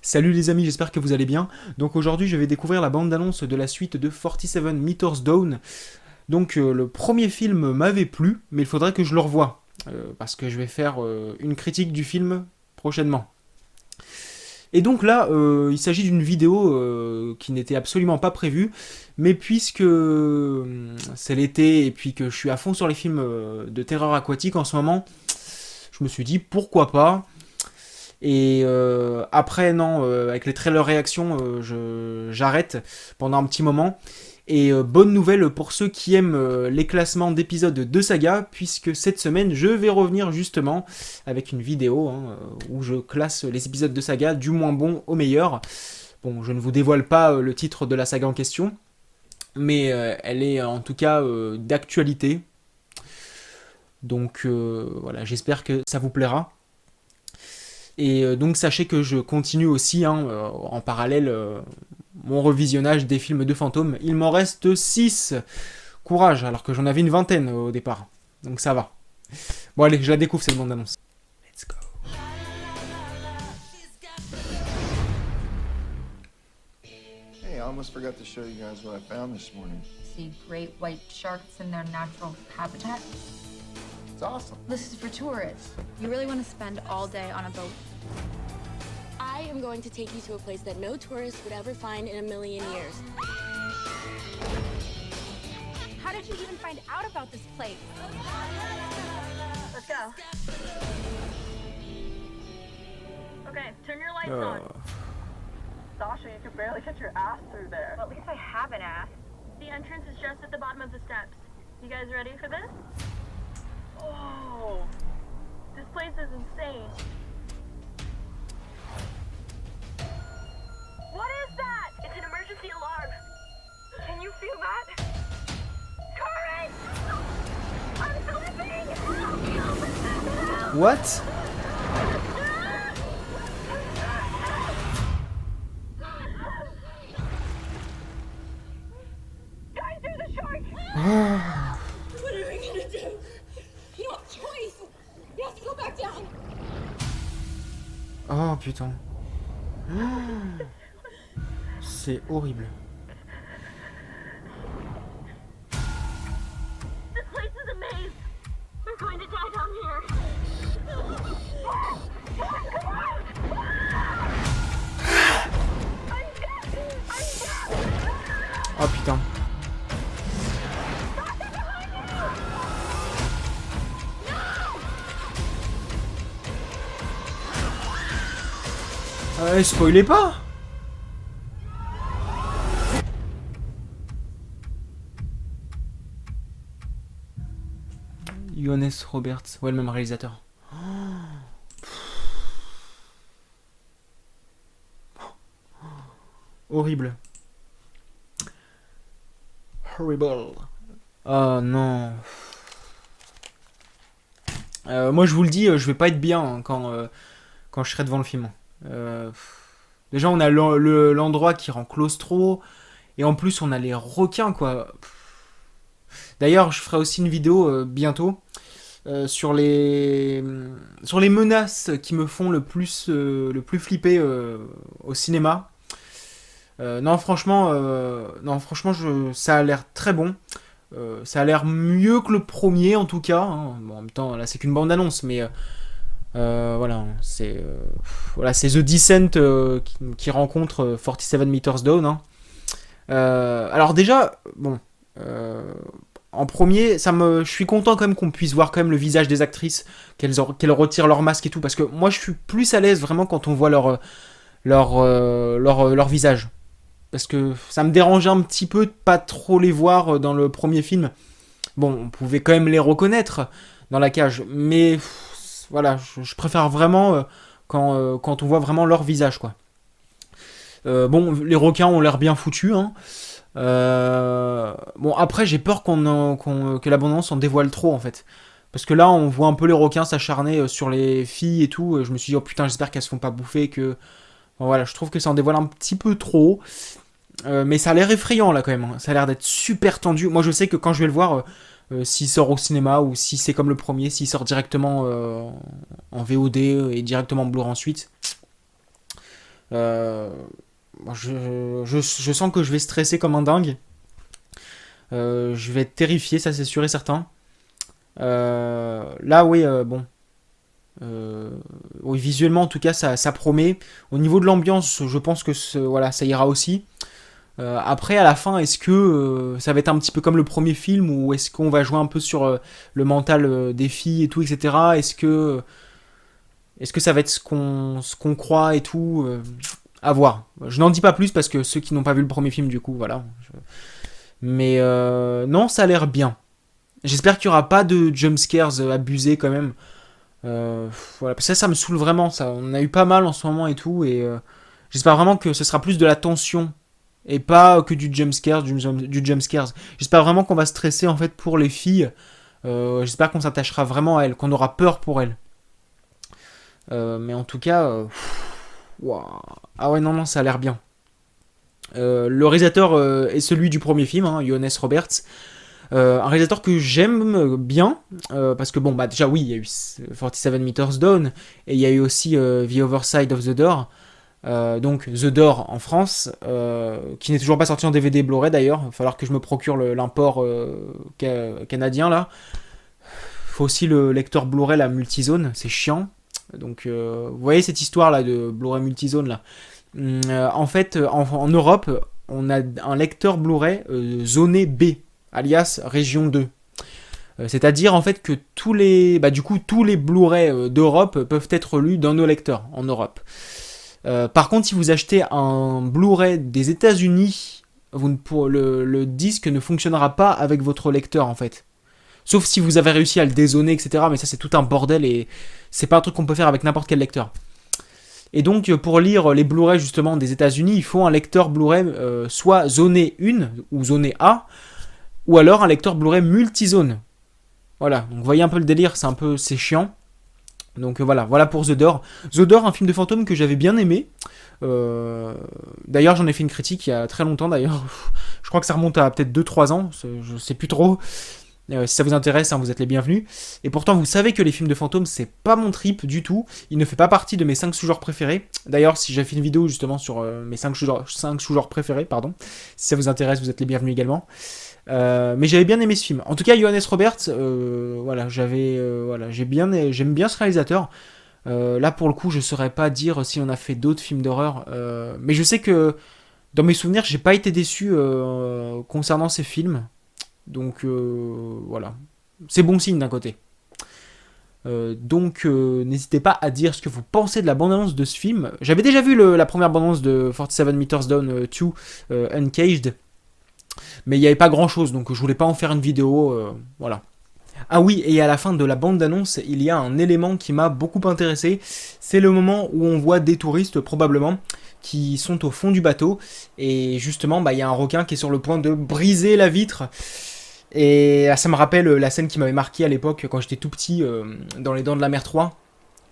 Salut les amis, j'espère que vous allez bien. Donc aujourd'hui je vais découvrir la bande-annonce de la suite de 47 Meters Down. Donc le premier film m'avait plu, mais il faudrait que je le revoie. Parce que je vais faire une critique du film prochainement. Et donc là, il s'agit d'une vidéo qui n'était absolument pas prévue, mais puisque c'est l'été et puis que je suis à fond sur les films de terreur aquatique en ce moment, je me suis dit pourquoi pas. Et après, non, avec les trailers réactions, j'arrête pendant un petit moment. Et bonne nouvelle pour ceux qui aiment les classements d'épisodes de saga, puisque cette semaine, je vais revenir justement avec une vidéo où je classe les épisodes de saga du moins bon au meilleur. Bon, je ne vous dévoile pas le titre de la saga en question, mais elle est en tout cas d'actualité. Donc voilà, j'espère que ça vous plaira. Et donc sachez que je continue aussi en parallèle mon revisionnage des films de fantômes. Il m'en reste 6. Courage, alors que j'en avais une vingtaine au départ. Donc ça va. Bon allez, je la découvre cette bande-annonce. Let's go. Hey, I almost forgot to show you guys what I found this morning. See great white sharks in their natural habitat. It's awesome. This is for tourists. You really want to spend all day on a boat? I am going to take you to a place that no tourist would ever find in a million years. How did you even find out about this place? Let's go. Okay, turn your lights on. Sasha, you could barely get your ass through there. Well, at least I have an ass. The entrance is just at the bottom of the steps. You guys ready for this? Oh, this place is insane. What is that? It's an emergency alarm. Can you feel that? Courage! I'm slipping! What? Guys, there's a shark! What are we gonna do? You don't have a choice. You have to go back down. Oh putain. C'est horrible. This place is a maze. We're going to die down here. Oh putain. Spoilez pas. Johannes Roberts, ouais, le même réalisateur. Horrible. Horrible. Oh non. Moi je vous le dis, je vais pas être bien quand je serai devant le film. Déjà on a l'endroit qui rend claustro, et en plus on a les requins quoi. D'ailleurs je ferai aussi une vidéo bientôt sur les menaces qui me font le plus flipper au cinéma. Non franchement ça a l'air très bon. Ça a l'air mieux que le premier en tout cas. Bon, en même temps là c'est qu'une bande annonce, mais voilà c'est The Descent qui rencontre 47 Meters Down. Alors déjà bon. En premier, je suis content quand même qu'on puisse voir quand même le visage des actrices, qu'elles retirent leur masque et tout, parce que moi je suis plus à l'aise vraiment quand on voit leur visage. Parce que ça me dérangeait un petit peu de pas trop les voir dans le premier film. Bon, on pouvait quand même les reconnaître dans la cage, mais voilà, je préfère vraiment quand on voit vraiment leur visage, quoi. Bon, les requins ont l'air bien foutus, hein. Bon après j'ai peur que l'abondance en dévoile trop en fait, parce que là on voit un peu les requins s'acharner sur les filles et tout. Je me suis dit oh putain j'espère qu'elles se font pas bouffer, que bon, voilà, je trouve que ça en dévoile un petit peu trop, mais ça a l'air effrayant là quand même, hein. Ça a l'air d'être super tendu. Moi je sais que quand je vais le voir, s'il sort au cinéma ou si c'est comme le premier, s'il sort directement en VOD et directement en Blu-ray ensuite, Je sens que je vais stresser comme un dingue. Je vais être terrifié, ça c'est sûr et certain. Là, oui, bon. Oui, visuellement, en tout cas, ça promet. Au niveau de l'ambiance, je pense que voilà, ça ira aussi. Après, à la fin, est-ce que ça va être un petit peu comme le premier film ou est-ce qu'on va jouer un peu sur le mental des filles et tout, etc. Est-ce que ça va être ce qu'on croit et tout à voir. Je n'en dis pas plus parce que ceux qui n'ont pas vu le premier film, du coup, voilà. Mais non, ça a l'air bien. J'espère qu'il n'y aura pas de jumpscares abusés quand même. Voilà, parce que ça me saoule vraiment. Ça. On a eu pas mal en ce moment et tout. Et j'espère vraiment que ce sera plus de la tension et pas que du jumpscare. Du jumpscares. J'espère vraiment qu'on va stresser en fait pour les filles. J'espère qu'on s'attachera vraiment à elles, qu'on aura peur pour elles. Mais en tout cas, wow. Ah ouais, non, ça a l'air bien. Le réalisateur est celui du premier film, hein, Johannes Roberts. Un réalisateur que j'aime bien, parce que bon, bah déjà oui, il y a eu 47 Meters Down, et il y a eu aussi The Other Side of the Door, donc The Door en France, qui n'est toujours pas sorti en DVD Blu-ray d'ailleurs, il va falloir que je me procure l'import canadien là. Il faut aussi le lecteur Blu-ray, la multizone, c'est chiant. Donc vous voyez cette histoire là de Blu-ray multizone là. En fait, en Europe, on a un lecteur Blu-ray zoné B, alias région 2. C'est-à-dire en fait que tous les Blu-ray d'Europe peuvent être lus dans nos lecteurs en Europe. Par contre, si vous achetez un Blu-ray des États-Unis, le disque ne fonctionnera pas avec votre lecteur en fait. Sauf si vous avez réussi à le dézoner, etc. Mais ça, c'est tout un bordel et c'est pas un truc qu'on peut faire avec n'importe quel lecteur. Et donc, pour lire les Blu-ray justement des États-Unis, il faut un lecteur Blu-ray soit zoné 1 ou zoné A, ou alors un lecteur Blu-ray multizone. Voilà, donc vous voyez un peu le délire, c'est chiant. Donc voilà pour The Door. The Door, un film de fantôme que j'avais bien aimé. D'ailleurs, j'en ai fait une critique il y a très longtemps d'ailleurs. Je crois que ça remonte à peut-être 2-3 ans, je sais plus trop. Si ça vous intéresse, hein, vous êtes les bienvenus. Et pourtant, vous savez que les films de fantômes, c'est pas mon trip du tout. Il ne fait pas partie de mes 5 sous-genres préférés. D'ailleurs, si j'ai fait une vidéo justement sur mes 5 sous-genres préférés, pardon. Si ça vous intéresse, vous êtes les bienvenus également. Mais j'avais bien aimé ce film. En tout cas, Johannes Roberts, j'aime bien ce réalisateur. Là, pour le coup, je saurais pas dire si on a fait d'autres films d'horreur. Mais je sais que dans mes souvenirs, j'ai pas été déçu concernant ces films. Donc voilà, c'est bon signe d'un côté. Donc n'hésitez pas à dire ce que vous pensez de la bande-annonce de ce film. J'avais déjà vu la première bande-annonce de 47 Meters Down 2 Uncaged, mais il n'y avait pas grand-chose, donc je voulais pas en faire une vidéo, voilà. Ah oui, et à la fin de la bande-annonce, il y a un élément qui m'a beaucoup intéressé. C'est le moment où on voit des touristes, probablement, qui sont au fond du bateau. Et justement, il y a un requin qui est sur le point de briser la vitre. Et ça me rappelle la scène qui m'avait marqué à l'époque, quand j'étais tout petit, dans Les Dents de la Mer 3.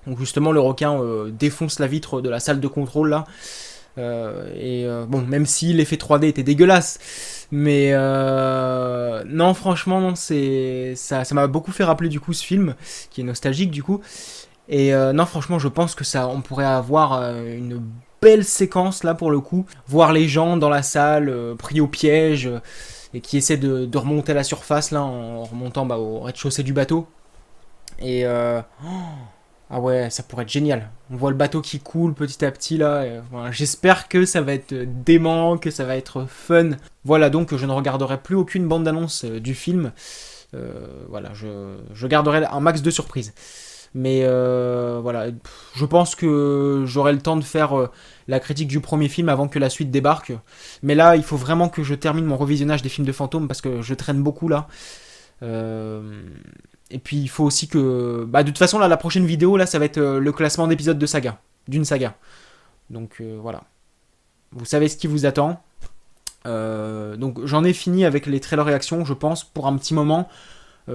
Donc justement, le requin défonce la vitre de la salle de contrôle, là. Bon, même si l'effet 3D était dégueulasse, mais non, franchement, non, ça m'a beaucoup fait rappeler du coup ce film qui est nostalgique du coup. Et non, franchement, je pense que on pourrait avoir une belle séquence là pour le coup, voir les gens dans la salle pris au piège et qui essaient de remonter à la surface là en remontant au rez-de-chaussée du bateau. Et ah ouais, ça pourrait être génial. On voit le bateau qui coule petit à petit là. Voilà, j'espère que ça va être dément, que ça va être fun. Voilà, donc je ne regarderai plus aucune bande-annonce du film. Voilà, je garderai un max de surprises. Mais voilà, je pense que j'aurai le temps de faire la critique du premier film avant que la suite débarque. Mais là, il faut vraiment que je termine mon revisionnage des films de fantômes parce que je traîne beaucoup là. Et puis il faut aussi que... de toute façon, là, la prochaine vidéo, là, ça va être le classement d'épisodes de saga. D'une saga. Donc voilà. Vous savez ce qui vous attend. Donc j'en ai fini avec les trailers réactions, je pense, pour un petit moment.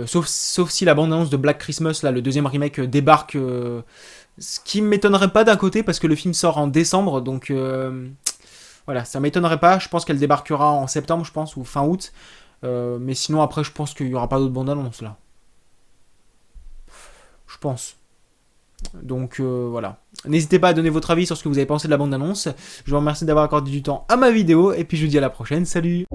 Sauf si la bande-annonce de Black Christmas, là, le deuxième remake, débarque. Ce qui m'étonnerait pas d'un côté, parce que le film sort en décembre. Donc voilà, ça m'étonnerait pas. Je pense qu'elle débarquera en septembre, je pense, ou fin août. Mais sinon, après, je pense qu'il n'y aura pas d'autres bandes-annonces, là. Je pense. Donc voilà. N'hésitez pas à donner votre avis sur ce que vous avez pensé de la bande-annonce. Je vous remercie d'avoir accordé du temps à ma vidéo, et puis je vous dis à la prochaine, salut!